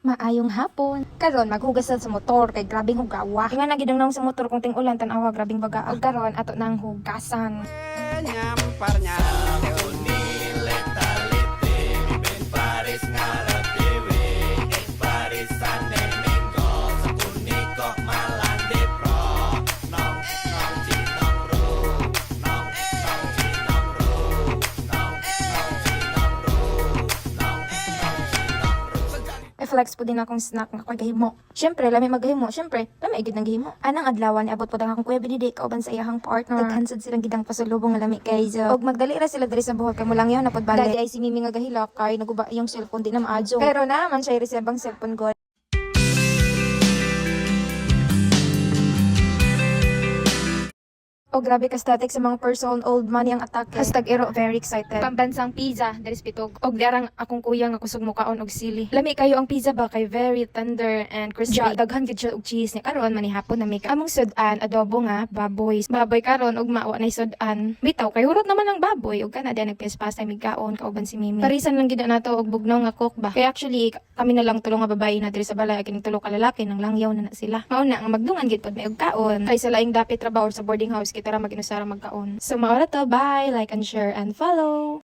Maayong hapon. Karon maghugas sa motor kay grabing hugawa. Nga na gid nang sa motor kung ting ulan tan-awa grabing baga. Og karon ato nang hugasan. Flex po din akong snack nga ko'y gahimo. Syempre, lami maghimo. Syempre, lami gid nang gahimo. Anang adlawan niabot po akong kuya binidi kauban sa iyahang partner. Daghansad silang gidang pasulubong nga lami kay so. Og magdali ra sila diri sa buhok kay mo lang yaw na pagbalay. Dali ay si Mimi nga gahilak kay naguba yung cellphone di na maadyo. Pero naman siya reservang cellphone god. Oh, grabe ka static sa mga person old money ang atake. Hashtag Ero, very excited. Pambansang pizza, dalis pitog. Og darang akong kuya nga kusog mo kaon og sili. Lami kayo ang pizza ba kay very tender and crispy. Ja, daghan gid siya og cheese ni karon manihapon na make. Among sudan adobo nga baboy. Baboy karon og mawa na sudan. Bitaw kay hurot naman ang baboy og kana diyan nagpespasta mig kaon kauban si Mimi. Parisan lang gid nato og bugnaw nga cook ba. Kay actually kami na lang tulong nga babae na diri sa balay kining tulo ka lalaki nang langyaw na sila. Mao na nga magdungan gid pod may og kaon. Kay sa laing dapit trabaho sa boarding house tara mag-inusara magkaon. So maura to, bye, like and share and follow.